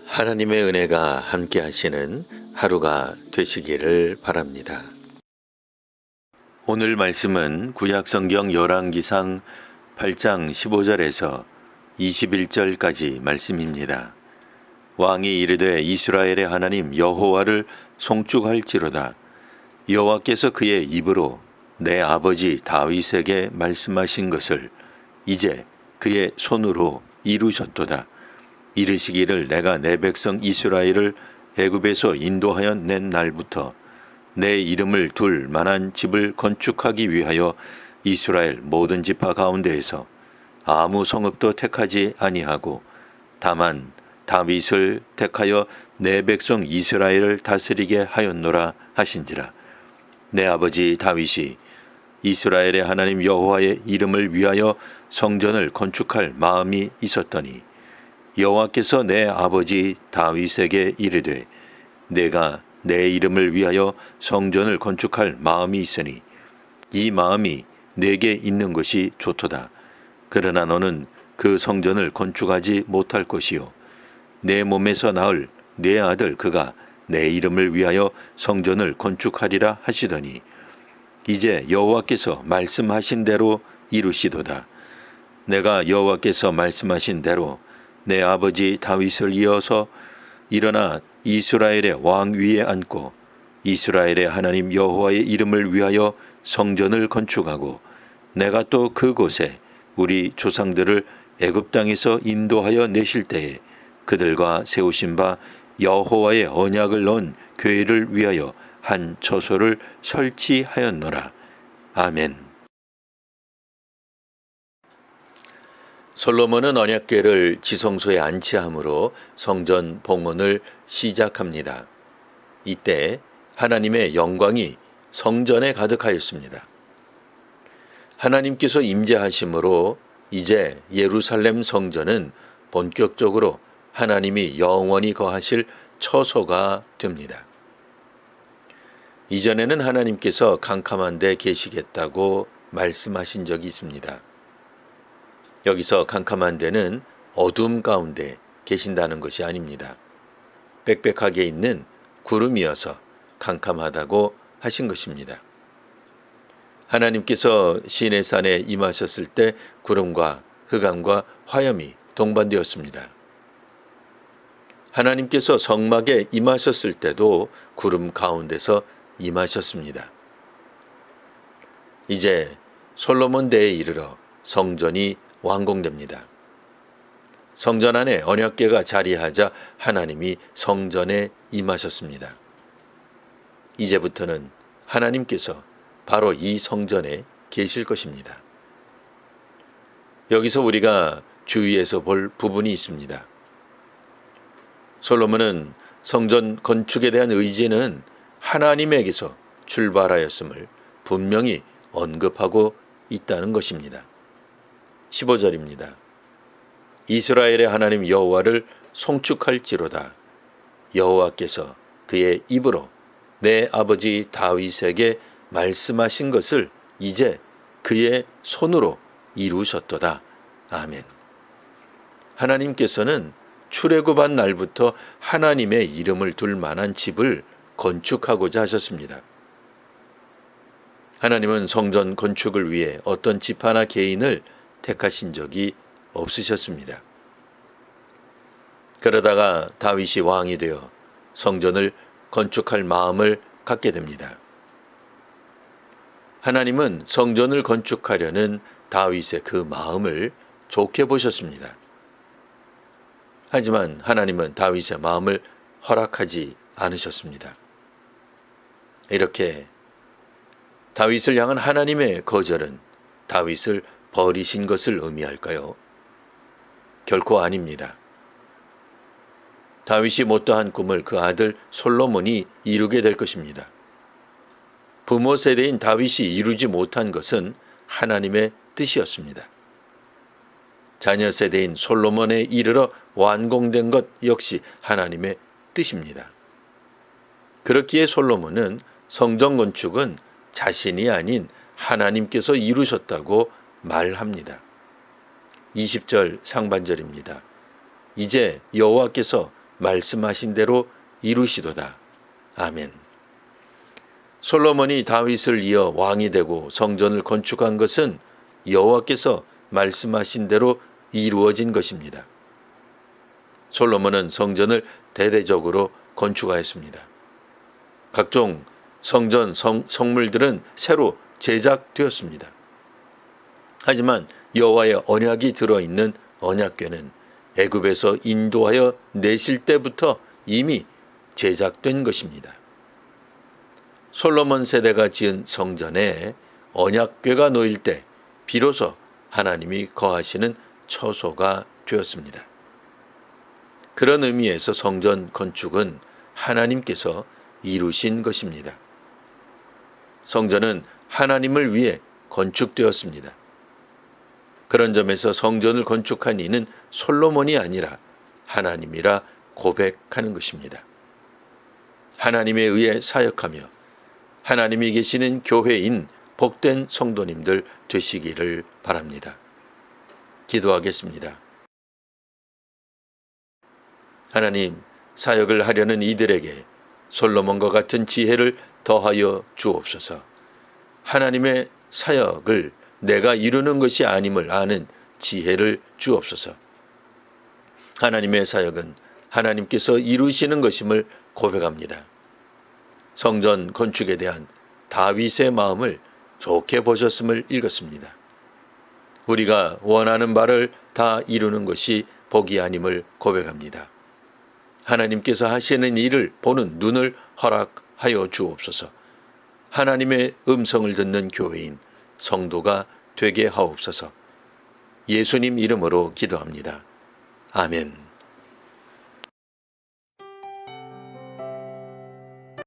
하나님의 은혜가 함께 하시는 하루가 되시기를 바랍니다. 오늘 말씀은 구약성경 열왕기상 8장 15절에서 21절까지 말씀입니다. 왕이 이르되 이스라엘의 하나님 여호와를 송축할지로다. 여호와께서 그의 입으로 내 아버지 다윗에게 말씀하신 것을 이제 그의 손으로 이루셨도다. 이르시기를 내가 내 백성 이스라엘을 애굽에서 인도하여 낸 날부터 내 이름을 둘 만한 집을 건축하기 위하여 이스라엘 모든 지파 가운데에서 아무 성읍도 택하지 아니하고 다만 다윗을 택하여 내 백성 이스라엘을 다스리게 하였노라 하신지라. 내 아버지 다윗이 이스라엘의 하나님 여호와의 이름을 위하여 성전을 건축할 마음이 있었더니 여호와께서 내 아버지 다윗에게 이르되 내가 내 이름을 위하여 성전을 건축할 마음이 있으니 이 마음이 내게 있는 것이 좋도다. 그러나 너는 그 성전을 건축하지 못할 것이요 내 몸에서 나을 내 아들 그가 내 이름을 위하여 성전을 건축하리라 하시더니 이제 여호와께서 말씀하신 대로 이루시도다. 내가 여호와께서 말씀하신 대로 내 아버지 다윗을 이어서 일어나 이스라엘의 왕 위에 앉고 이스라엘의 하나님 여호와의 이름을 위하여 성전을 건축하고 내가 또 그곳에 우리 조상들을 애굽 땅에서 인도하여 내실 때에 그들과 세우신 바 여호와의 언약을 넣은 교회를 위하여 한 처소를 설치하였노라. 아멘. 솔로몬은 언약궤를 지성소에 안치함으로 성전 봉헌을 시작합니다. 이때 하나님의 영광이 성전에 가득하였습니다. 하나님께서 임재하심으로 이제 예루살렘 성전은 본격적으로 하나님이 영원히 거하실 처소가 됩니다. 이전에는 하나님께서 캄캄한 데 계시겠다고 말씀하신 적이 있습니다. 여기서 캄캄한 데는 어둠 가운데 계신다는 것이 아닙니다. 빽빽하게 있는 구름이어서 캄캄하다고 하신 것입니다. 하나님께서 시내산에 임하셨을 때 구름과 흑암과 화염이 동반되었습니다. 하나님께서 성막에 임하셨을 때도 구름 가운데서 임하셨습니다. 이제 솔로몬 때에 이르러 성전이 완공됩니다. 성전 안에 언약궤가 자리하자 하나님이 성전에 임하셨습니다. 이제부터는 하나님께서 바로 이 성전에 계실 것입니다. 여기서 우리가 주의해서 볼 부분이 있습니다. 솔로몬은 성전 건축에 대한 의지는 하나님에게서 출발하였음을 분명히 언급하고 있다는 것입니다. 15절입니다. 이스라엘의 하나님 여호와를 송축할지로다. 여호와께서 그의 입으로 내 아버지 다윗에게 말씀하신 것을 이제 그의 손으로 이루셨도다. 아멘. 하나님께서는 출애굽한 날부터 하나님의 이름을 둘 만한 집을 건축하고자 하셨습니다. 하나님은 성전 건축을 위해 어떤 집 하나 개인을 택하신 적이 없으셨습니다. 그러다가 다윗이 왕이 되어 성전을 건축할 마음을 갖게 됩니다. 하나님은 성전을 건축하려는 다윗의 그 마음을 좋게 보셨습니다. 하지만 하나님은 다윗의 마음을 허락하지 않으셨습니다. 이렇게 다윗을 향한 하나님의 거절은 다윗을 버리신 것을 의미할까요? 결코 아닙니다. 다윗이 못다한 꿈을 그 아들 솔로몬이 이루게 될 것입니다. 부모 세대인 다윗이 이루지 못한 것은 하나님의 뜻이었습니다. 자녀 세대인 솔로몬에 이르러 완공된 것 역시 하나님의 뜻입니다. 그렇기에 솔로몬은 성전 건축은 자신이 아닌 하나님께서 이루셨다고 말합니다. 20절 상반절입니다. 이제 여호와께서 말씀하신 대로 이루시도다. 아멘. 솔로몬이 다윗을 이어 왕이 되고 성전을 건축한 것은 여호와께서 말씀하신 대로 이루어진 것입니다. 솔로몬은 성전을 대대적으로 건축하였습니다. 각종 성전 성물들은 새로 제작되었습니다. 하지만 여호와의 언약이 들어있는 언약궤는 애굽에서 인도하여 내실 때부터 이미 제작된 것입니다. 솔로몬 세대가 지은 성전에 언약궤가 놓일 때 비로소 하나님이 거하시는 처소가 되었습니다. 그런 의미에서 성전 건축은 하나님께서 이루신 것입니다. 성전은 하나님을 위해 건축되었습니다. 그런 점에서 성전을 건축한 이는 솔로몬이 아니라 하나님이라 고백하는 것입니다. 하나님에 의해 사역하며 하나님이 계시는 교회인 복된 성도님들 되시기를 바랍니다. 기도하겠습니다. 하나님, 사역을 하려는 이들에게 솔로몬과 같은 지혜를 더하여 주옵소서. 하나님의 사역을 내가 이루는 것이 아님을 아는 지혜를 주옵소서. 하나님의 사역은 하나님께서 이루시는 것임을 고백합니다. 성전 건축에 대한 다윗의 마음을 좋게 보셨음을 읽었습니다. 우리가 원하는 바를 다 이루는 것이 복이 아님을 고백합니다. 하나님께서 하시는 일을 보는 눈을 허락하여 주옵소서. 하나님의 음성을 듣는 교회인 성도가 되게 하옵소서. 예수님 이름으로 기도합니다. 아멘.